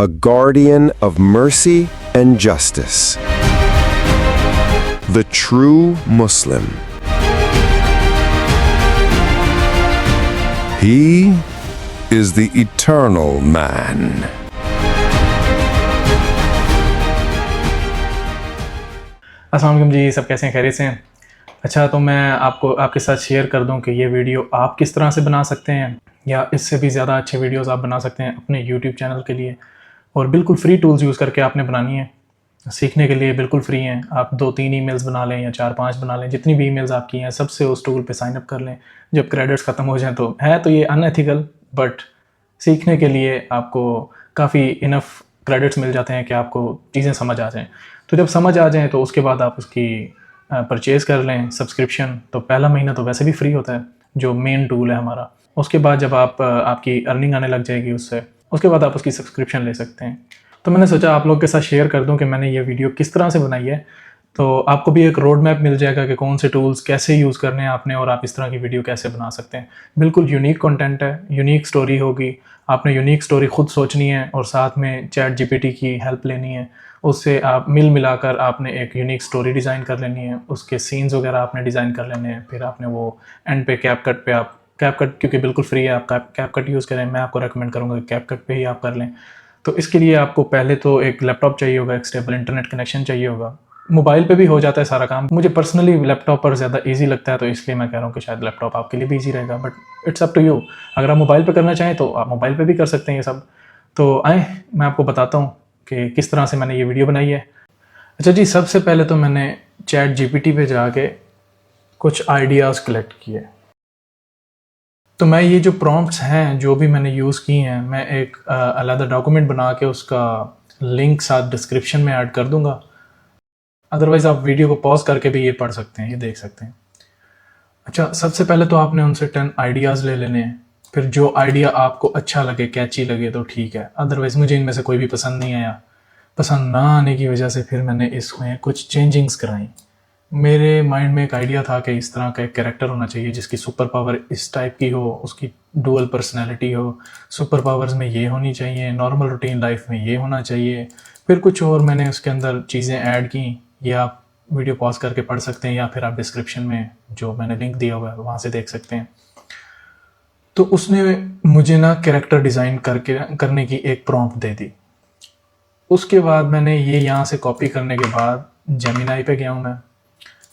a guardian of mercy and justice. The true Muslim. He is the eternal man. अस्सलाम वालेकुम जी, सब कैसे हैं? खैरियत से हैं? अच्छा, तो मैं आपके साथ शेयर कर दूं कि ये वीडियो आप किस तरह से बना सकते हैं या इससे भी ज़्यादा अच्छे वीडियोस आप बना सकते हैं अपने यूट्यूब चैनल के लिए। और बिल्कुल फ्री टूल्स यूज़ करके आपने बनानी है। सीखने के लिए बिल्कुल फ्री हैं। आप 2-3 ईमेल्स बना लें या 4-5 बना लें, जितनी भी ईमेल्स आपकी हैं सबसे उस टूल पे साइन अप कर लें। जब क्रेडिट्स ख़त्म हो जाएँ तो ये अनएथिकल, बट सीखने के लिए आपको काफ़ी इनफ क्रेडिट्स मिल जाते हैं कि आपको चीज़ें समझ आ जाएँ। तो जब समझ आ जाएँ तो उसके बाद आप उसकी परचेज़ कर लें सब्सक्रिप्शन। तो पहला महीना तो वैसे भी फ्री होता है, जो मेन टूल है हमारा। उसके बाद जब आपकी अर्निंग आने लग जाएगी उससे, उसके बाद आप उसकी सब्सक्रिप्शन ले सकते हैं। तो मैंने सोचा आप लोग के साथ शेयर कर दूं कि मैंने ये वीडियो किस तरह से बनाई है, तो आपको भी एक रोड मैप मिल जाएगा कि कौन से टूल्स कैसे यूज़ करने हैं आपने और आप इस तरह की वीडियो कैसे बना सकते हैं। बिल्कुल यूनिक कंटेंट है, यूनिक स्टोरी होगी। आपने यूनिक स्टोरी खुद सोचनी है और साथ में चैट जीपीटी की हेल्प लेनी है। उससे आप मिलाकर आपने एक यूनिक स्टोरी डिज़ाइन कर लेनी है, उसके सीन्स वगैरह आपने डिज़ाइन कर लेने हैं। फिर आपने वो एंड पे कैपकट क्योंकि बिल्कुल फ्री है, आप कैपकट यूज़ करें। मैं आपको रेकमेंड करूँगा कि कैपकट पे ही आप कर लें। तो इसके लिए आपको पहले तो एक लैपटॉप चाहिए होगा, एक स्टेबल इंटरनेट कनेक्शन चाहिए होगा। मोबाइल पे भी हो जाता है सारा काम, मुझे पर्सनली लैपटॉप पर ज़्यादा इजी लगता है, तो इसलिए मैं कह रहा हूँ कि शायद लैपटॉप आपके लिए भी इजी रहेगा, but it's up to you. अगर आप मोबाइल पे करना चाहें तो आप मोबाइल पे भी कर सकते हैं ये सब। तो आए मैं आपको बताता हूँ कि किस तरह से मैंने ये वीडियो बनाई है। अच्छा जी, सबसे पहले तो मैंने चैट जीपीटी पे जाके कुछ आइडियाज़ कलेक्ट किए। तो मैं ये जो प्रॉम्प्ट्स हैं जो भी मैंने यूज़ की हैं, मैं एक अलग डॉक्यूमेंट बना के उसका लिंक साथ डिस्क्रिप्शन में ऐड कर दूंगा। अदरवाइज़ आप वीडियो को पॉज करके भी ये पढ़ सकते हैं, ये देख सकते हैं। अच्छा, सबसे पहले तो आपने उनसे 10 आइडियाज़ ले लेने हैं। फिर जो आइडिया आपको अच्छा लगे, कैची लगे तो ठीक है, अदरवाइज़ मुझे इनमें से कोई भी पसंद नहीं आया। पसंद ना आने की वजह से फिर मैंने इसमें कुछ चेंजिंग्स कराई। मेरे माइंड में एक आइडिया था कि इस तरह का एक कैरेक्टर होना चाहिए जिसकी सुपर पावर इस टाइप की हो, उसकी डुअल पर्सनैलिटी हो, सुपर पावर्स में ये होनी चाहिए, नॉर्मल रूटीन लाइफ में ये होना चाहिए। फिर कुछ और मैंने उसके अंदर चीज़ें ऐड की। ये आप वीडियो पॉज करके पढ़ सकते हैं या फिर आप डिस्क्रिप्शन में जो मैंने लिंक दिया हुआ है वहाँ से देख सकते हैं। तो उसने मुझे ना कैरेक्टर डिज़ाइन करने की एक प्रॉम्प्ट दे दी। उसके बाद मैंने ये यहाँ से कॉपी करने के बाद जेमिनाई पे गया हूँ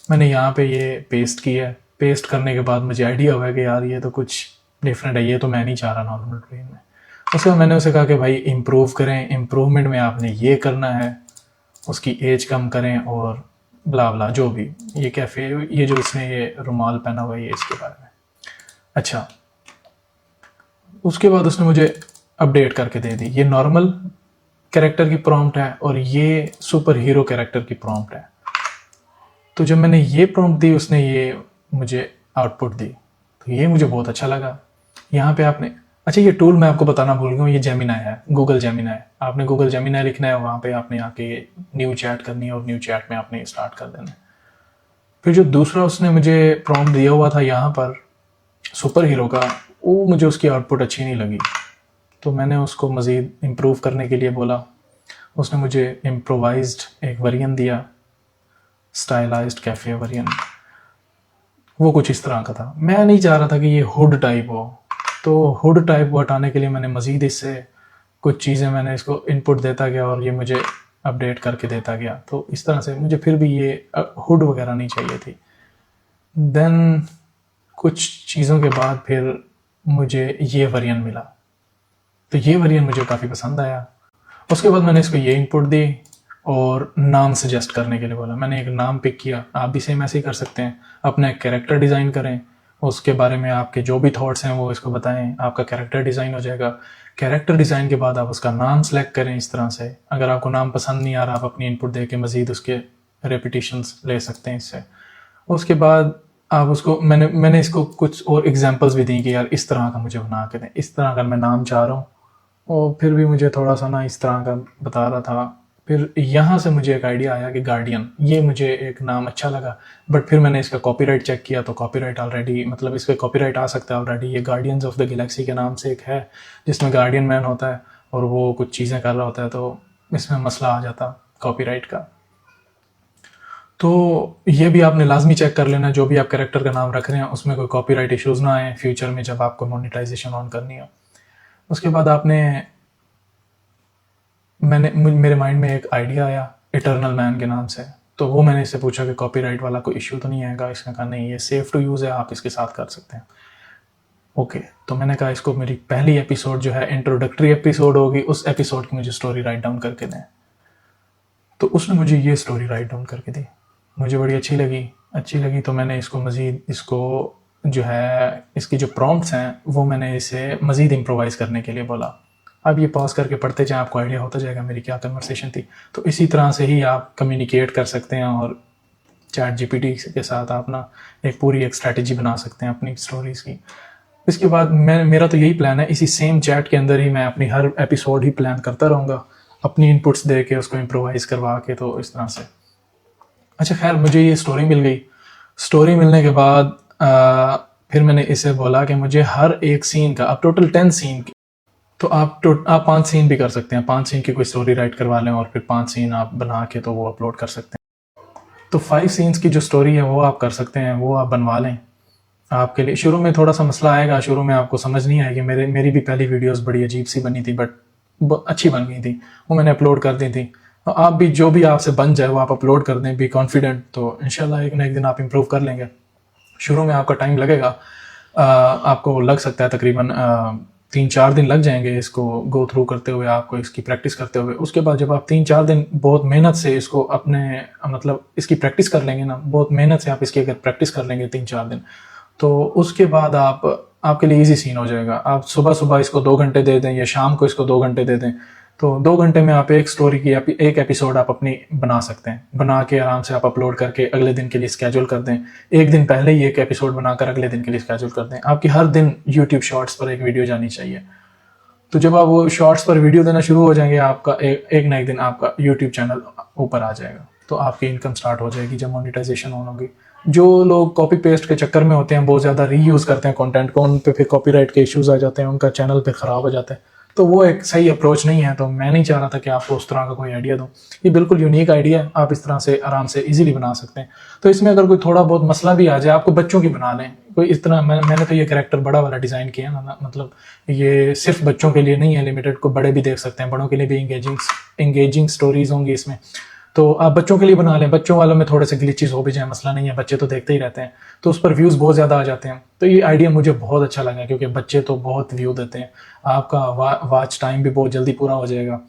मैंने यहाँ पे ये पेस्ट किया है। पेस्ट करने के बाद मुझे आइडिया हुआ कि यार ये तो कुछ डिफरेंट है, ये तो मैं नहीं चाह रहा नॉर्मल ट्रेन में। उसके बाद मैंने उसे कहा कि भाई इम्प्रूव करें, इम्प्रूवमेंट में आपने ये करना है, उसकी एज कम करें और ब्ला ब्ला जो भी। ये कैफ़े, ये जो इसने ये रुमाल पहना हुआ है ये इसके बारे में। अच्छा, उसके बाद उसने मुझे अपडेट करके दे दी। ये नॉर्मल कैरेक्टर की प्रॉम्प्ट है और ये सुपर हीरो कैरेक्टर की प्रॉम्प्ट है। तो जब मैंने ये प्रॉम्प्ट दी उसने ये मुझे आउटपुट दी, तो ये मुझे बहुत अच्छा लगा। यहाँ पे आपने, अच्छा ये टूल मैं आपको बताना भूल गया हूँ, ये जेमिनाई है, गूगल जेमिनाई। आपने गूगल जेमिनाई लिखना है, वहाँ पे आपने आके न्यू चैट करनी है और न्यू चैट में आपने स्टार्ट कर देना है। फिर जो दूसरा उसने मुझे प्रॉम्प्ट दिया हुआ था यहाँ पर सुपर हीरो का, वो मुझे उसकी आउटपुट अच्छी नहीं लगी, तो मैंने उसको मज़ीद इम्प्रूव करने के लिए बोला। उसने मुझे इम्प्रोवाइज्ड एक वेरिएंट दिया, स्टाइलाइज्ड कैफे वेरिएंट। वो कुछ इस तरह का था। मैं नहीं चाह रहा था कि ये हुड टाइप हो, तो हुड टाइप को हटाने के लिए मैंने मज़ीद इससे कुछ चीज़ें मैंने इसको इनपुट देता गया और ये मुझे अपडेट करके देता गया। तो इस तरह से मुझे फिर भी ये हुड वगैरह नहीं चाहिए थी। देन कुछ चीज़ों के बाद फिर मुझे ये वेरिएंट मिला, तो ये वेरिएंट मुझे काफ़ी पसंद आया। उसके बाद मैंने इसको ये इनपुट दी और नाम सजेस्ट करने के लिए बोला। मैंने एक नाम पिक किया, आप भी सेम ऐसे ही कर सकते हैं। अपना एक कैरेक्टर डिज़ाइन करें, उसके बारे में आपके जो भी थॉट्स हैं वो इसको बताएं, आपका कैरेक्टर डिज़ाइन हो जाएगा। कैरेक्टर डिज़ाइन के बाद आप उसका नाम सेलेक्ट करें इस तरह से। अगर आपको नाम पसंद नहीं आ रहा, आप अपनी इनपुट दे के मज़ीद उसके रेपिटेशंस ले सकते हैं इससे। उसके बाद आप उसको, मैंने इसको कुछ और एग्जांपल्स भी दी कि यार इस तरह का मुझे बना के दें, इस तरह का मैं नाम चाह रहा हूँ। और फिर भी मुझे थोड़ा सा ना इस तरह का बता रहा था। फिर यहाँ से मुझे एक आइडिया आया कि गार्डियन, ये मुझे एक नाम अच्छा लगा, बट फिर मैंने इसका कॉपीराइट चेक किया तो कॉपीराइट ऑलरेडी, इस पर कॉपीराइट आ सकता है ऑलरेडी। ये गार्डियंस ऑफ द गैलेक्सी के नाम से एक है जिसमें गार्डियन मैन होता है, और वो कुछ चीज़ें कर रहा होता है तो इसमें मसला आ जाता कॉपीराइट का। तो ये भी आपने लाजमी चेक कर लेना, जो भी आप कैरेक्टर का नाम रख रहे हैं उसमें कोई कॉपीराइट इश्यूज़ ना आए फ्यूचर में जब आपको मोनेटाइजेशन ऑन करनी हो। उसके बाद मेरे माइंड में एक आइडिया आया इटर्नल मैन के नाम से, तो वो मैंने इससे पूछा कि कॉपीराइट वाला कोई इशू तो नहीं आएगा। इसने कहा नहीं, ये सेफ़ टू यूज़ है, आप इसके साथ कर सकते हैं। ओके, तो मैंने कहा इसको मेरी पहली एपिसोड जो है इंट्रोडक्टरी एपिसोड होगी, उस एपिसोड की मुझे स्टोरी राइट डाउन करके दें। तो उसने मुझे ये स्टोरी राइट डाउन करके दी, मुझे बड़ी अच्छी लगी। तो मैंने इसको मज़ीद इसको जो है इसकी जो प्रॉम्प्ट्स हैं वो मैंने इसे मज़ीद इम्प्रोवाइज़ करने के लिए बोला। अब ये पॉज करके पढ़ते जाएं, आपको आइडिया होता जाएगा मेरी क्या कन्वर्सेशन थी। तो इसी तरह से ही आप कम्युनिकेट कर सकते हैं और चैट जीपीटी के साथ आप ना एक स्ट्रैटेजी बना सकते हैं अपनी स्टोरीज़ की। इसके बाद मेरा तो यही प्लान है, इसी सेम चैट के अंदर ही मैं अपनी हर एपिसोड ही प्लान करता रहूँगा, अपनी इनपुट्स दे के उसको इम्प्रोवाइज करवा के। तो इस तरह से अच्छा, खैर मुझे ये स्टोरी मिल गई। स्टोरी मिलने के बाद फिर मैंने इसे बोला कि मुझे हर एक सीन का, अब टोटल 10 सीन की, तो आप 5 सीन भी कर सकते हैं। 5 सीन की कोई स्टोरी राइट करवा लें और फिर 5 सीन आप बना के तो वो अपलोड कर सकते हैं। तो 5 सीन्स की जो स्टोरी है वो आप कर सकते हैं, वो आप बनवा लें। आपके लिए शुरू में थोड़ा सा मसला आएगा, शुरू में आपको समझ नहीं आएगी। मेरी भी पहली वीडियोस बड़ी अजीब सी बनी थी, बट अच्छी बन गई थी, वो मैंने अपलोड कर दी थी। आप भी जो भी आपसे बन जाए वो आप अपलोड कर दें, बी कॉन्फिडेंट, तो इंशाल्लाह एक ना एक दिन आप इम्प्रूव कर लेंगे। शुरू में आपका टाइम लगेगा, आपको लग सकता है तकरीबन 3-4 दिन लग जाएंगे इसको गो थ्रू करते हुए, आपको इसकी प्रैक्टिस करते हुए। उसके बाद जब आप 3-4 दिन बहुत मेहनत से इसको अपने मतलब इसकी प्रैक्टिस कर लेंगे ना, बहुत मेहनत से आप इसकी अगर प्रैक्टिस कर लेंगे 3-4 दिन, तो उसके बाद आपके लिए इजी सीन हो जाएगा। आप सुबह सुबह इसको 2 घंटे दे दें या शाम को इसको 2 घंटे दे दें, तो 2 घंटे में आप एक स्टोरी की एक एपिसोड आप अपनी बना सकते हैं। बना के आराम से आप अपलोड करके अगले दिन के लिए स्केड्यूल कर दें। एक दिन पहले ही एक एपिसोड बनाकर अगले दिन के लिए स्केड्यूल कर दें। आपकी हर दिन यूट्यूब शॉर्ट्स पर एक वीडियो जानी चाहिए। तो जब आप वो शॉर्ट्स पर वीडियो देना शुरू हो जाएंगे, आपका एक ना एक दिन आपका यूट्यूब चैनल ऊपर आ जाएगा, तो आपकी इनकम स्टार्ट हो जाएगी जब मोनेटाइजेशन ऑन होगी। जो लोग कॉपी पेस्ट के चक्कर में होते हैं, बहुत ज़्यादा रीयूज़ करते हैं कंटेंट को, उन पे फिर कॉपीराइट के इश्यूज आ जाते हैं, उनका चैनल पे ख़राब हो जाता है। तो वो एक सही अप्रोच नहीं है। तो मैं नहीं चाह रहा था कि आपको उस तरह का कोई आइडिया दूं। ये बिल्कुल यूनिक आइडिया है, आप इस तरह से आराम से इजीली बना सकते हैं। तो इसमें अगर कोई थोड़ा बहुत मसला भी आ जाए, आपको बच्चों की बना लें कोई इस तरह। मैंने तो ये कैरेक्टर बड़ा वाला डिज़ाइन किया ना, मतलब ये सिर्फ बच्चों के लिए नहीं है लिमिटेड, को बड़े भी देख सकते हैं, बड़ों के लिए भी इंगेजिंग स्टोरीज होंगी इसमें। तो आप बच्चों के लिए बना लें, बच्चों वालों में थोड़े से ग्लिचेस हो भी जाए मसला नहीं है, बच्चे तो देखते ही रहते हैं, तो उस पर व्यूज़ बहुत ज़्यादा आ जाते हैं। तो ये आइडिया मुझे बहुत अच्छा लगा, क्योंकि बच्चे तो बहुत व्यू देते हैं, आपका वॉच टाइम भी बहुत जल्दी पूरा हो जाएगा।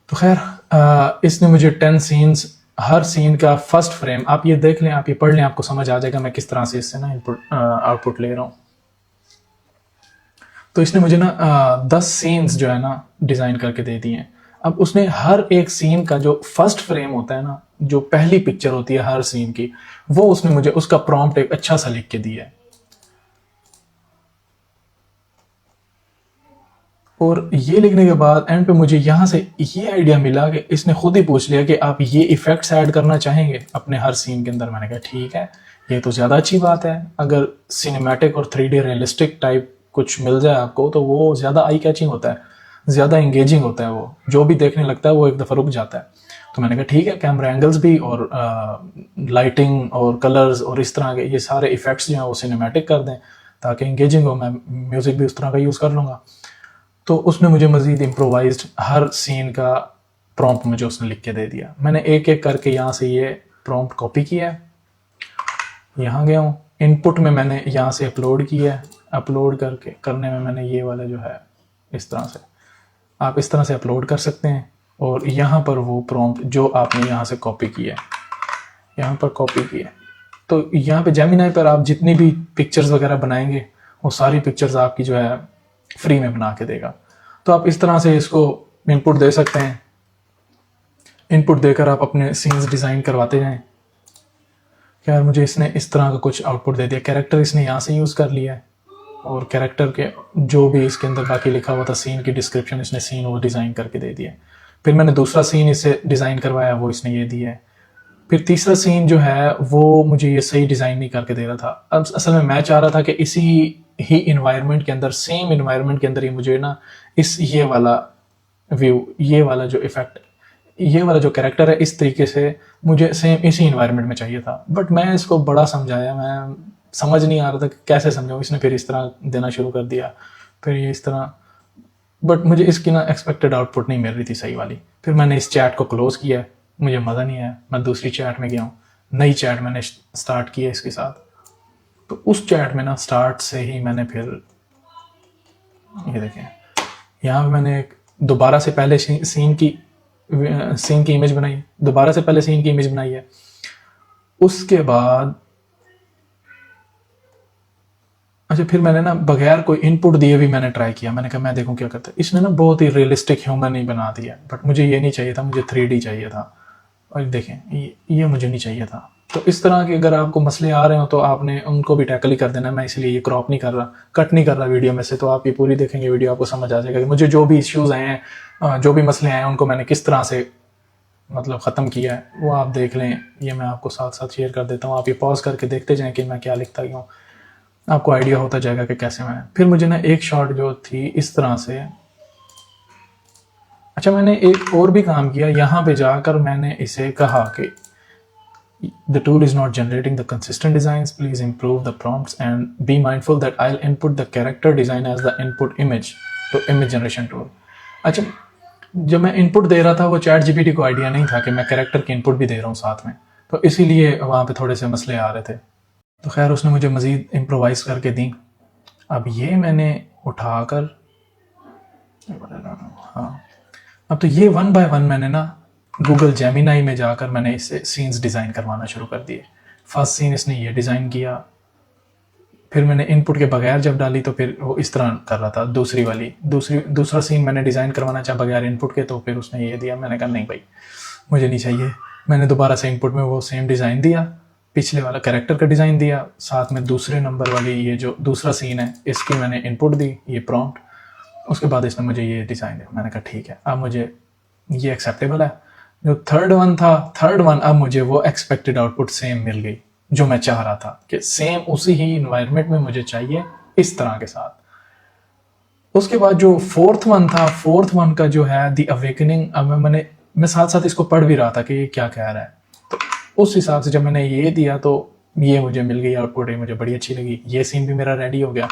तो खैर इसने मुझे 10 सीन्स, हर सीन का फर्स्ट फ्रेम आप ये देख लें, आप ये पढ़ लें, आपको समझ आ जाएगा मैं किस तरह से इससे ना आउटपुट ले रहा हूँ। तो इसने मुझे ना 10 सीन्स जो है ना डिज़ाइन करके दे दिए हैं। अब उसने हर एक सीन का जो फर्स्ट फ्रेम होता है ना, जो पहली पिक्चर होती है हर सीन की, वो उसने मुझे उसका प्रॉम्प्ट एक अच्छा सा लिख के दिया है। और ये लिखने के बाद एंड पे मुझे यहाँ से ये आइडिया मिला कि इसने खुद ही पूछ लिया कि आप ये इफेक्ट्स ऐड करना चाहेंगे अपने हर सीन के अंदर। मैंने कहा ठीक है, ये तो ज़्यादा अच्छी बात है। अगर सिनेमैटिक और 3D रियलिस्टिक टाइप कुछ मिल जाए आपको, तो वो ज़्यादा आई कैचिंग होता है, ज़्यादा इंगेजिंग होता है, वो जो भी देखने लगता है वो एक दफ़ा रुक जाता है। तो मैंने कहा ठीक है, कैमरा एंगल्स भी और लाइटिंग और कलर्स और इस तरह के ये सारे इफ़ेक्ट्स जो हैं वो सिनेमैटिक कर दें ताकि इंगेजिंग हो। मैं म्यूज़िक भी उस तरह का यूज़ कर लूँगा। तो उसने मुझे मज़ीद इम्प्रोवाइज्ड हर सीन का प्रॉम्प्ट मुझे उसने लिख के दे दिया। मैंने एक एक करके यहाँ से ये प्रॉम्प्ट कॉपी किया है, यहाँ गया हूँ, इनपुट में मैंने यहाँ से अपलोड किया है। अपलोड करने में मैंने ये वाला जो है इस तरह से, आप इस तरह से अपलोड कर सकते हैं। और यहाँ पर वो प्रॉम्प्ट जो आपने यहाँ से कॉपी किया है, यहाँ पर कॉपी किया है, तो यहाँ पे जेमिनाई पर आप जितनी भी पिक्चर्स वगैरह बनाएंगे वो सारी पिक्चर्स आपकी जो है फ्री में बना के देगा। तो आप इस तरह से इसको इनपुट दे सकते हैं। इनपुट देकर आप अपने सीन्स डिज़ाइन करवाते जाएं। यार मुझे इसने इस तरह का कुछ आउटपुट दे दिया। कैरेक्टर इसने यहाँ से यूज़ कर लिया है और कैरेक्टर के जो भी इसके अंदर बाकी लिखा हुआ था सीन की डिस्क्रिप्शन, इसने सीन वो डिज़ाइन करके दे दिया। फिर मैंने दूसरा सीन इससे डिज़ाइन करवाया, वो इसने ये दिया है। फिर तीसरा सीन जो है वो मुझे ये सही डिज़ाइन नहीं करके दे रहा था। अब असल में मैं चाह रहा था कि इसी ही इन्वायरमेंट के अंदर, सेम इन्वायरमेंट के अंदर ही मुझे ना ये वाला व्यू, ये वाला जो इफेक्ट, ये वाला जो कैरेक्टर है, इस तरीके से मुझे सेम इसी इन्वायरमेंट में चाहिए था। बट मैं इसको बड़ा समझाया, मैं समझ नहीं आ रहा था कि कैसे समझाऊँ। इसने फिर इस तरह देना शुरू कर दिया, फिर ये इस तरह, बट मुझे इसकी ना एक्सपेक्टेड आउटपुट नहीं मिल रही थी सही वाली। फिर मैंने इस चैट को क्लोज किया, मुझे मज़ा नहीं आया, मैं दूसरी चैट में गया हूँ, नई चैट मैंने स्टार्ट की है इसके साथ। तो उस चैट में ना स्टार्ट से ही मैंने फिर ये देखें, यहाँ पे मैंने दोबारा से पहले सीन की इमेज बनाई, दोबारा से पहले सीन की इमेज बनाई है। उसके बाद अच्छा, फिर मैंने ना बगैर कोई इनपुट दिए भी मैंने ट्राई किया, मैंने कहा मैं देखूं क्या करता है। इसने ना बहुत ही रियलिस्टिक ह्यूमन ही बना दिया, बट मुझे ये नहीं चाहिए था, मुझे 3D चाहिए था। और देखें ये मुझे नहीं चाहिए था। तो इस तरह के अगर आपको मसले आ रहे हो तो आपने उनको भी टैकल ही कर देना। मैं इसलिए ये क्रॉप नहीं कर रहा, कट नहीं कर रहा वीडियो में से, तो आप ये पूरी देखेंगे वीडियो, आपको समझ आ जाएगा कि मुझे जो भी इश्यूज़ आए हैं, जो भी मसले आए हैं, उनको मैंने किस तरह से मतलब ख़त्म किया है, वो आप देख लें। ये मैं आपको साथ साथ शेयर कर देता हूँ, आप ये पॉज करके देखते जाएँ कि मैं क्या लिखता हूँ, आपको आइडिया होता जाएगा कि कैसे मैं। फिर मुझे ना एक शॉट जो थी इस तरह से, अच्छा मैंने एक और भी काम किया, यहाँ पे जाकर मैंने इसे कहा कि the tool is not generating the consistent designs, please improve the prompts and be mindful that I'll input the character design as the input image to image generation tool। अच्छा, जब मैं इनपुट दे रहा था वो चैट जीपीटी को idea नहीं था कि मैं कैरेक्टर की इनपुट भी दे रहा हूँ साथ में, तो इसीलिए वहाँ पे थोड़े से मसले आ रहे थे। तो खैर उसने मुझे मज़ीद इम्प्रोवाइज़ करके दी। अब ये मैंने उठाकर, हाँ, अब तो ये 1 बाय 1 मैंने ना गूगल जेमिनाई में जाकर मैंने इससे सीन्स डिज़ाइन करवाना शुरू कर दिए। फर्स्ट सीन इसने ये डिज़ाइन किया, फिर मैंने इनपुट के बगैर जब डाली तो फिर वो इस तरह कर रहा था। दूसरा सीन मैंने डिज़ाइन करवाना चाहा बगैर इनपुट के, तो फिर उसने ये दिया। मैंने कहा नहीं भाई, मुझे नहीं चाहिए। मैंने दोबारा से इनपुट में वो सेम डिज़ाइन दिया, पिछले वाला कैरेक्टर का डिज़ाइन दिया, साथ में दूसरे नंबर वाली ये जो दूसरा सीन है इसकी मैंने इनपुट दी, ये प्रॉम्प्ट। उसके बाद इसने मुझे ये डिज़ाइन दिया। मैंने कहा ठीक है, अब मुझे ये एक्सेप्टेबल है। जो थर्ड वन अब मुझे वो एक्सपेक्टेड आउटपुट सेम मिल गई जो मैं चाह रहा था कि सेम उसी ही इन्वायरमेंट में मुझे चाहिए इस तरह के साथ। उसके बाद जो फोर्थ वन का जो है द अवेकनिंग, अब मैं साथ साथ इसको पढ़ भी रहा था कि ये क्या कह रहा है। तो उस हिसाब से जब मैंने ये दिया तो ये मुझे मिल गई आउटपुट, ये मुझे बड़ी अच्छी लगी। ये सीन भी मेरा रेडी हो गया।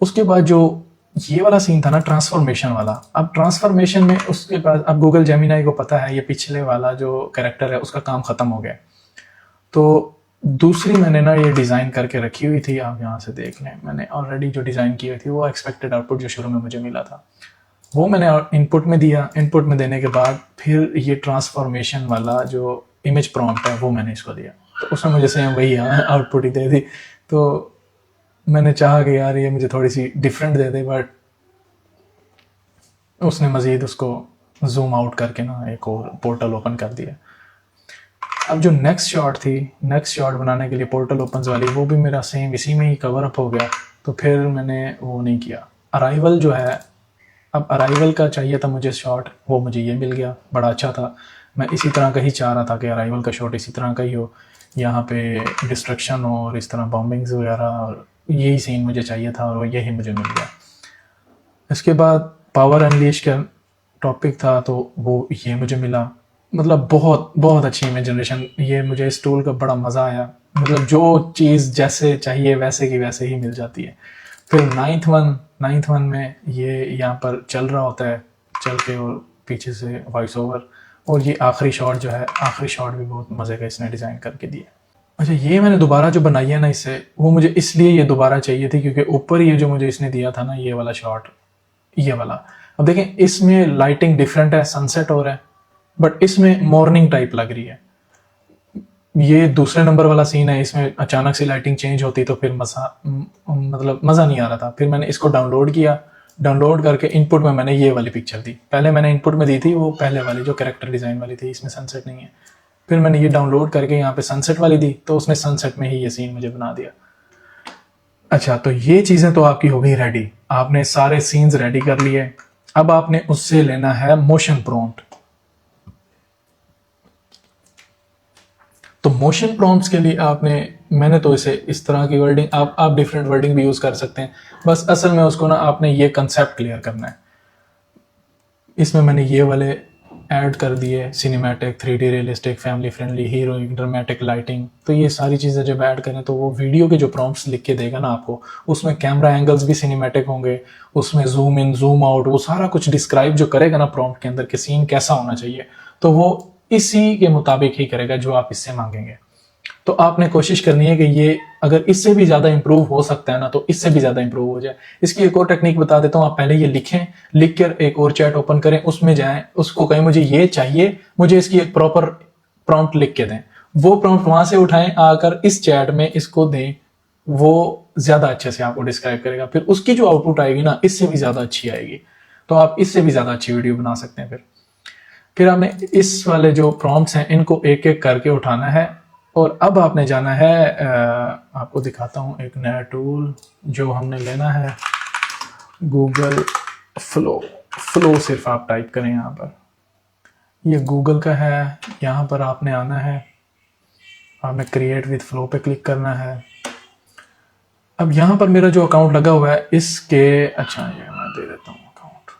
उसके बाद जो ये वाला सीन था ना ट्रांसफॉर्मेशन वाला, अब ट्रांसफॉर्मेशन में उसके बाद अब गूगल जेमिनाई को पता है ये पिछले वाला जो कैरेक्टर है उसका काम ख़त्म हो गया। तो दूसरी मैंने ना ये डिज़ाइन करके रखी हुई थी, आप यहाँ से देख लें। मैंने ऑलरेडी जो डिज़ाइन की हुई थी वो एक्सपेक्टेड आउटपुट जो शुरू में मुझे मिला था वो मैंने इनपुट में दिया। इनपुट में देने के बाद फिर ये ट्रांसफॉर्मेशन वाला जो इमेज प्रॉम्प्ट है वो मैंने इसको दिया, तो उसने मुझे सेम वही आउटपुट ही दे दी। तो मैंने चाहा कि यार ये मुझे थोड़ी सी डिफरेंट दे दे, बट उसने मज़ीद उसको जूम आउट करके ना एक और पोर्टल ओपन कर दिया। अब जो नेक्स्ट शॉट बनाने के लिए पोर्टल ओपन्स वाली, वो भी मेरा सेम इसी में ही कवर अप हो गया। तो फिर मैंने वो नहीं किया। अराइवल जो है, अब अराइवल का चाहिए था मुझे शॉट, वो मुझे ये मिल गया, बड़ा अच्छा था। मैं इसी तरह का ही चाह रहा था कि अराइवल का शॉट इसी तरह का ही हो, यहाँ पे डिस्ट्रक्शन हो और इस तरह बॉम्बिंग्स वगैरह, और यही सीन मुझे चाहिए था और यही मुझे मिल गया। इसके बाद पावर अनलीश का टॉपिक था तो वो ये मुझे मिला। मतलब बहुत बहुत अच्छी इमेज जनरेशन, ये मुझे इस टूल का बड़ा मज़ा आया। मतलब जो चीज़ जैसे चाहिए वैसे की वैसे ही मिल जाती है। फिर नाइन्थ वन में ये यहाँ पर चल रहा होता है, चल के और पीछे से वॉइस ओवर, और ये आखिरी शॉट जो है, आखिरी शॉट भी बहुत मज़े का इसने डिज़ाइन करके दिया। अच्छा, ये मैंने दोबारा जो बनाई है ना इससे, वो मुझे इसलिए ये दोबारा चाहिए थी क्योंकि ऊपर ये जो मुझे इसने दिया था ना ये वाला शॉट, ये वाला, अब देखें इसमें लाइटिंग डिफरेंट है, सनसेट हो रहा है, बट इसमें मॉर्निंग टाइप लग रही है। ये दूसरे नंबर वाला सीन है, इसमें अचानक से लाइटिंग चेंज होती तो फिर मज़ा नहीं आ रहा था। फिर मैंने इसको डाउनलोड किया, डाउनलोड करके इनपुट में मैंने ये वाली पिक्चर दी। पहले मैंने इनपुट में दी थी वो पहले वाली जो कैरेक्टर डिज़ाइन वाली थी, इसमें सनसेट नहीं है। फिर मैंने ये डाउनलोड करके यहाँ पे सनसेट वाली दी, तो उसने सनसेट में ही ये सीन मुझे बना दिया। अच्छा, तो ये चीज़ें तो आपकी हो गई रेडी, आपने सारे सीन्स रेडी कर लिए। अब आपने उससे लेना है मोशन प्रॉम्प्ट। तो मोशन प्रॉम्प्ट्स के लिए आपने मैंने तो इसे इस तरह की वर्डिंग, आप डिफरेंट वर्डिंग भी यूज़ कर सकते हैं। बस असल में उसको ना आपने ये कंसेप्ट क्लियर करना है। इसमें मैंने ये वाले ऐड कर दिए, cinematic, 3D realistic, family friendly, heroic, dramatic, lighting. तो ये सारी चीज़ें जब ऐड करें तो वो वीडियो के जो प्रॉम्प्ट्स लिख के देगा ना आपको, उसमें कैमरा एंगल्स भी सिनेमैटिक होंगे, उसमें जूम इन जूम आउट, वो सारा कुछ डिस्क्राइब जो करेगा ना प्रॉम्प्ट के अंदर कि सीन कैसा होना चाहिए, तो वो इसी के मुताबिक ही करेगा जो आप इससे मांगेंगे। तो आपने कोशिश करनी है कि ये अगर इससे भी ज़्यादा इंप्रूव हो सकता है ना, तो इससे भी ज़्यादा इंप्रूव हो जाए। इसकी एक और टेक्निक बता देता हूँ। आप पहले ये लिखें, लिख कर एक और चैट ओपन करें, उसमें जाएं, उसको कहें मुझे ये चाहिए, मुझे इसकी एक प्रॉपर प्रॉम्प्ट लिख के दें। वो प्रॉम्प्ट वहां से उठाएं, आकर इस चैट में इसको दें, वो ज़्यादा अच्छे से आपको डिस्क्राइब करेगा। फिर उसकी जो आउटपुट आएगी ना, इससे भी ज़्यादा अच्छी आएगी। तो आप इससे भी ज़्यादा अच्छी वीडियो बना सकते हैं। फिर आपने इस वाले जो प्रॉम्प्ट्स हैं इनको एक एक करके उठाना है, और अब आपने जाना है, आपको दिखाता हूँ एक नया टूल जो हमने लेना है, गूगल फ्लो सिर्फ आप टाइप करें यहाँ पर, ये गूगल का है। यहाँ पर आपने आना है, आपने क्रिएट विद फ्लो पे क्लिक करना है। अब यहाँ पर मेरा जो अकाउंट लगा हुआ है इसके, अच्छा ये मैं दे देता हूँ अकाउंट।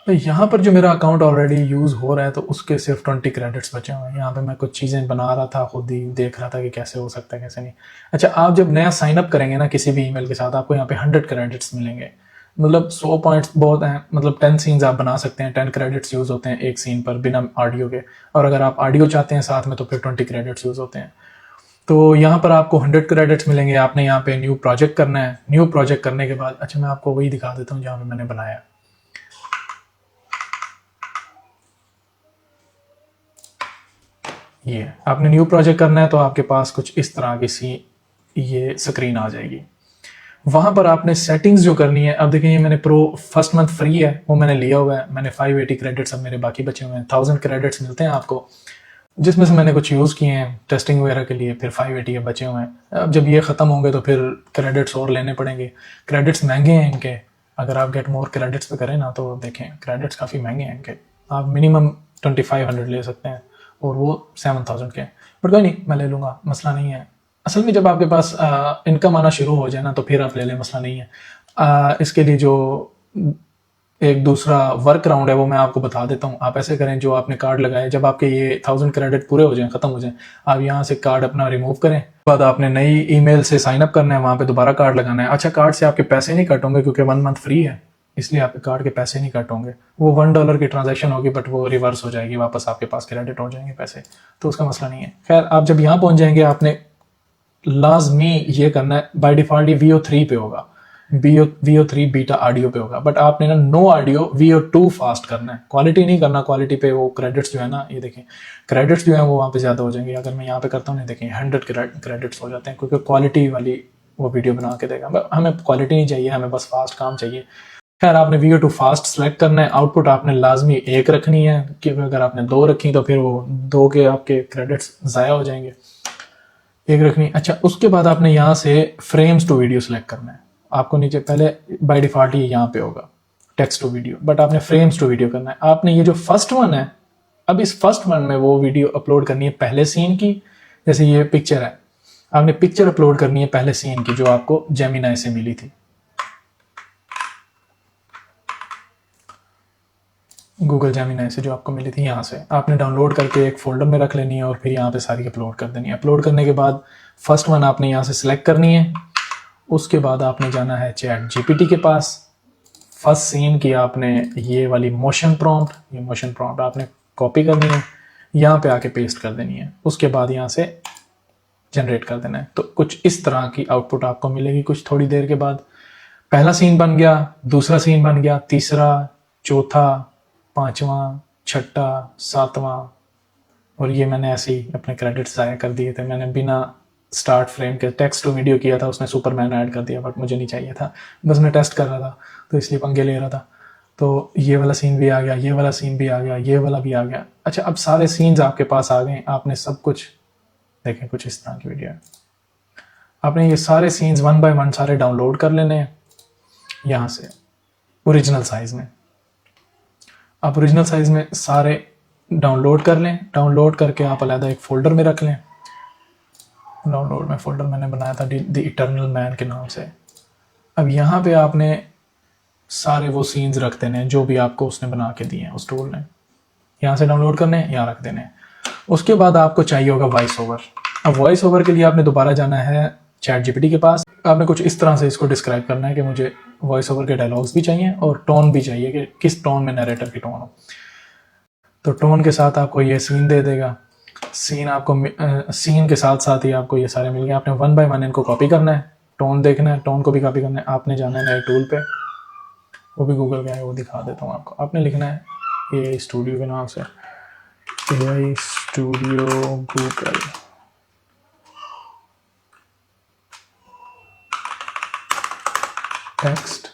तो यहाँ पर जो मेरा अकाउंट ऑलरेडी यूज़ हो रहा है तो उसके सिर्फ 20 क्रेडिट्स बचे हुए हैं। यहाँ पे मैं कुछ चीज़ें बना रहा था, खुद ही देख रहा था कि कैसे हो सकता है कैसे नहीं। अच्छा, आप जब नया साइन अप करेंगे ना किसी भी ईमेल के साथ, आपको यहाँ पे 100 क्रेडिट्स मिलेंगे। मतलब 100 पॉइंट्स बहुत हैं, मतलब 10 सीन्स आप बना सकते हैं, 10 क्रेडिट्स यूज़ होते हैं एक सीन पर बिना ऑडियो के। और अगर आप ऑडियो चाहते हैं साथ में तो फिर 20 क्रेडिट्स यूज़ होते हैं। तो यहाँ पर आपको 100 क्रेडिट्स मिलेंगे। आपने यहाँ पे न्यू प्रोजेक्ट करना है। न्यू प्रोजेक्ट करने के बाद, अच्छा मैं आपको वही दिखा देता हूँ जहाँ पे मैंने बनाया। ये आपने न्यू प्रोजेक्ट करना है तो आपके पास कुछ इस तरह की सी ये स्क्रीन आ जाएगी। वहां पर आपने सेटिंग्स जो करनी है, अब देखें ये मैंने प्रो फर्स्ट मंथ फ्री है वो मैंने लिया हुआ है। मैंने 580 क्रेडिट्स, अब मेरे बाकी बचे हुए हैं। 1000 क्रेडिट्स मिलते हैं आपको, जिसमें से मैंने कुछ यूज़ किए हैं टेस्टिंग वगैरह के लिए। फिर 580 के बचे हुए हैं। अब जब ये ख़त्म होंगे तो फिर क्रेडिट्स और लेने पड़ेंगे। क्रेडिट्स महंगे हैं इनके, अगर आप गेट मोर क्रेडिट्स पे करें ना तो देखें क्रेडिट्स काफ़ी महंगे हैं इनके। आप मिनिमम 2500 ले सकते हैं और वो 7000 के। बट कोई नहीं, मैं ले लूँगा, मसला नहीं है। असल में जब आपके पास इनकम आना शुरू हो जाए ना तो फिर आप ले लें, मसला नहीं है। इसके लिए जो एक दूसरा वर्क राउंड है वो मैं आपको बता देता हूँ। आप ऐसे करें, जो आपने कार्ड लगाए, जब आपके ये 1000 क्रेडिट पूरे हो जाएं, खत्म हो जाएं, आप यहाँ से कार्ड अपना रिमूव करें। बाद आपने नई ईमेल से साइन अप करना है, वहाँ पे दोबारा कार्ड लगाना है। अच्छा, कार्ड से आपके पैसे नहीं कट होंगे क्योंकि 1 मंथ फ्री है, इसलिए आपके कार्ड के पैसे नहीं कट होंगे। वो $1 की ट्रांजैक्शन होगी बट वो रिवर्स हो जाएगी, वापस आपके पास क्रेडिट हो जाएंगे पैसे, तो उसका मसला नहीं है। खैर, आप जब यहाँ पहुँच जाएंगे आपने लाजमी ये करना है, बाय डिफॉल्ट ये VO3 पे होगा, VO3 बीटा ऑडियो पे होगा, बट आपने ना नो ऑडियो VO2 फास्ट करना है। क्वालिटी नहीं करना, क्वालिटी पे वो क्रेडिट्स जो है ना, ये देखें क्रेडिट्स जो है वो वहाँ पे ज़्यादा हो जाएंगे। अगर मैं यहाँ पे करता हूँ ना, देखें 100 क्रेडिट्स हो जाते हैं, क्योंकि क्वालिटी वाली वो वीडियो बना के देगा। हमें क्वालिटी नहीं चाहिए, हमें बस फास्ट काम चाहिए। खैर, आपने VO2 फास्ट सेलेक्ट करना है। आउटपुट आपने लाजमी 1 रखनी है, क्योंकि अगर आपने 2 रखी तो फिर वो 2 के आपके क्रेडिट्स ज़ाया हो जाएंगे। 1 रखनी। अच्छा, उसके बाद आपने यहाँ से फ्रेम्स टू वीडियो सेलेक्ट करना है। आपको नीचे पहले बाय डिफॉल्ट ये यहाँ पे होगा टेक्स्ट टू वीडियो, बट आपने फ्रेम्स टू वीडियो करना है। आपने ये जो फर्स्ट वन है, अब इस फर्स्ट वन में वो वीडियो अपलोड करनी है पहले सीन की। जैसे ये पिक्चर है, आपने पिक्चर अपलोड करनी है पहले सीन की जो आपको जेमिनाई से मिली थी, गूगल जेमिनाई से जो आपको मिली थी। यहाँ से आपने डाउनलोड करके एक फोल्डर में रख लेनी है और फिर यहाँ पे सारी अपलोड कर देनी है। अपलोड करने के बाद फर्स्ट वन आपने यहाँ से सिलेक्ट करनी है। उसके बाद आपने जाना है चैट GPT के पास। फर्स्ट सीन की आपने ये वाली मोशन प्रॉम्प्ट, ये मोशन प्रॉम्प्ट आपने कॉपी करनी है, यहाँ पे आके पेस्ट कर देनी है। उसके बाद यहाँ से जनरेट कर देना है। तो कुछ इस तरह की आउटपुट आपको मिलेगी कुछ थोड़ी देर के बाद। पहला सीन बन गया, दूसरा सीन बन गया, तीसरा, चौथा, पांचवा, छठा, सातवां, और ये मैंने ऐसे ही अपने क्रेडिट्स ज़ाया कर दिए थे। मैंने बिना स्टार्ट फ्रेम के टेक्स्ट टू वीडियो किया था, उसने सुपरमैन ऐड कर दिया, बट मुझे नहीं चाहिए था, बस मैं टेस्ट कर रहा था तो इसलिए पंगे ले रहा था। तो ये वाला सीन भी आ गया, ये वाला सीन भी आ गया, ये वाला भी आ गया। अच्छा, अब सारे सीन्स आपके पास आ गए। आपने सब कुछ देखें, कुछ इस तरह की वीडियो है। आपने ये सारे सीन्स 1 बाय 1 सारे डाउनलोड कर लेने हैं यहाँ से ओरिजिनल साइज में। आप ओरिजिनल साइज में सारे डाउनलोड कर लें। डाउनलोड करके आप अलग एक फोल्डर में रख लें। डाउनलोड में फ़ोल्डर मैंने बनाया था द इटर्नल मैन के नाम से। अब यहाँ पे आपने सारे वो सीन्स रख देने हैं जो भी आपको उसने बना के दिए हैं उस टूल ने। यहाँ से डाउनलोड करने हैं, यहाँ रख देने हैं। उसके बाद आपको चाहिए होगा वॉइस ओवर। अब वॉइस ओवर के लिए आपने दोबारा जाना है चैट जीपीटी के पास। आपने कुछ इस तरह से इसको डिस्क्राइब करना है कि मुझे वॉइस ओवर के डायलॉग्स भी चाहिए और टोन भी चाहिए कि किस टोन में नरेटर की टोन हो। तो टोन के साथ आपको ये सीन दे देगा। सीन आपको सीन के साथ साथ ही आपको ये सारे मिल गए। आपने 1 बाय 1 इनको कॉपी करना है, टोन देखना है, टोन को भी कॉपी करना है। आपने जाना है नए टूल पे, वो भी गूगल का है, वो दिखा देता हूँ आपको। आपने लिखना है AI स्टूडियो के नाम से, AI studio Google. Text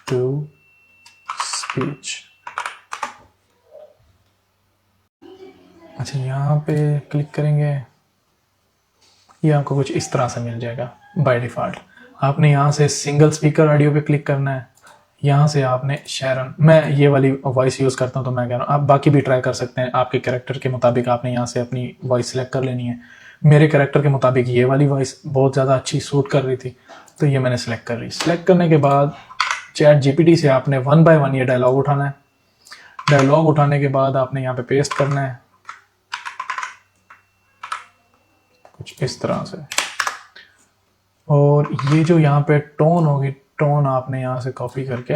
to speech. अच्छा, यहाँ पे क्लिक करेंगे, ये आपको कुछ इस तरह से मिल जाएगा बाय डिफ़ॉल्ट। आपने यहाँ से सिंगल स्पीकर ऑडियो पे क्लिक करना है। यहाँ से आपने शेरन, मैं ये वाली वॉइस यूज़ करता हूँ तो मैं कह रहा हूँ, आप बाकी भी ट्राई कर सकते हैं। आपके कैरेक्टर के मुताबिक आपने यहाँ से अपनी वॉइस सेलेक्ट कर लेनी है। मेरे कैरेक्टर के मुताबिक ये वाली वॉइस बहुत ज़्यादा अच्छी सूट कर रही थी, तो ये मैंने सेलेक्ट कर ली। सेलेक्ट करने के बाद चैट जीपीटी से आपने 1 बाय 1 ये डायलॉग उठाना है। डायलॉग उठाने के बाद आपने यहाँ पे पेस्ट करना है कुछ इस तरह से। और ये जो यहाँ पे टोन होगी, टोन आपने यहाँ से कॉपी करके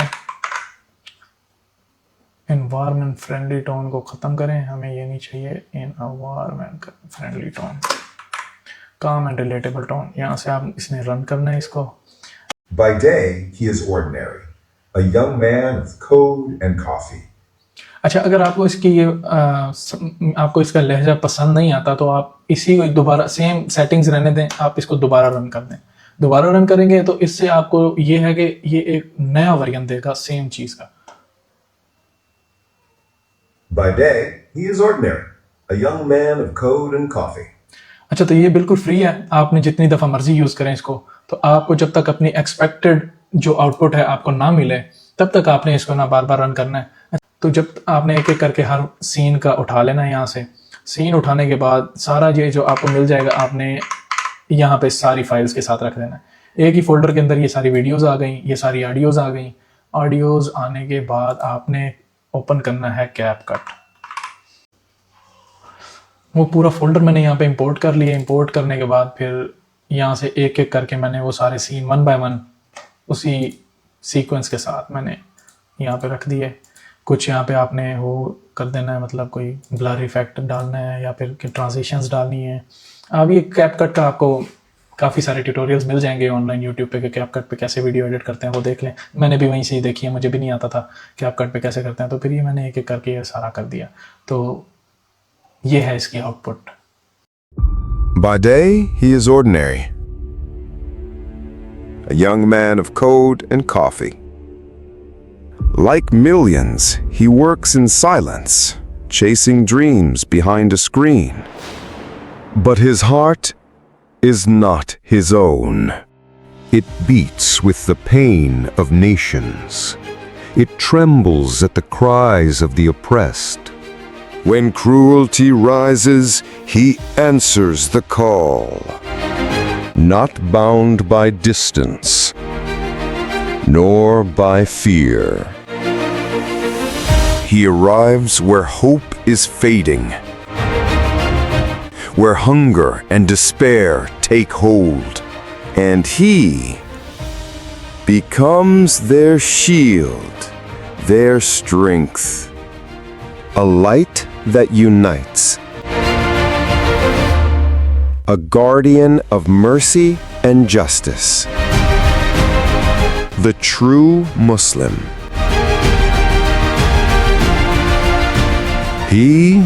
एनवायरनमेंट फ्रेंडली टोन को ख़त्म करें। हमें ये नहीं चाहिए, एनवायरनमेंट फ्रेंडली टोन, काम एंड रिलेटेबल टोन। यहाँ से आप इसने रन करना है इसको। By day, he is ordinary, a young man of code and coffee. अच्छा, अगर आपको इसकी ये आपको इसका लहजा पसंद नहीं आता तो आप इसी को दोबारा सेम सेटिंग्स रहने दें, आप इसको दोबारा रन कर दें। दोबारा रन करेंगे तो इससे आपको ये है कि ये एक नया वेरिएंट देगा सेम चीज़ का। By day, he is ordinary, a young man of code and coffee. अच्छा, तो ये बिल्कुल फ्री है, आपने जितनी दफ़ा मर्जी यूज़ करें इसको। तो आपको जब तक अपनी एक्सपेक्टेड जो आउटपुट है आपको ना मिले तब तक आपने इसको ना बार बार रन करना है। तो जब आपने एक एक करके हर सीन का उठा लेना है, यहाँ से सीन उठाने के बाद सारा ये जो आपको मिल जाएगा आपने यहाँ पे सारी फाइल्स के साथ रख देना है। एक ही फोल्डर के अंदर ये सारी वीडियोज़ आ गई, ये सारी ऑडियोज़ आ गई। ऑडियोज़ आने के बाद आपने ओपन करना है कैपकट। वो पूरा फोल्डर मैंने यहाँ पे इंपोर्ट कर लिया। इंपोर्ट करने के बाद फिर यहाँ से एक एक करके मैंने वो सारे सीन 1 बाय 1 उसी सीक्वेंस के साथ मैंने यहाँ पे रख दिए। कुछ यहाँ पे आपने वो कर देना है, मतलब कोई ब्लर इफेक्ट डालना है या फिर ट्रांजिशंस डालनी है। अब ये कैपकट का आपको काफ़ी सारे ट्यूटोरियल्स मिल जाएंगे ऑनलाइन यूट्यूब पे कि कैपकट पे कैसे वीडियो एडिट करते हैं, वो देख लें। मैंने भी वहीं से ही देखी है, मुझे भी नहीं आता था कैपकट पे कैसे करते हैं। तो फिर ये मैंने एक एक करके ये सारा कर दिया। तो ये है इसकी output. By day, he is ordinary, a young man of code and coffee. Like millions, he works in silence, chasing dreams behind a screen. But his heart is not his own. It beats with the pain of nations. It trembles at the cries of the oppressed. When cruelty rises, he answers the call. Not bound by distance, nor by fear. He arrives where hope is fading, where hunger and despair take hold, and he becomes their shield, their strength, a light that unites, a guardian of mercy and justice, the true Muslim. He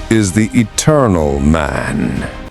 is the eternal man.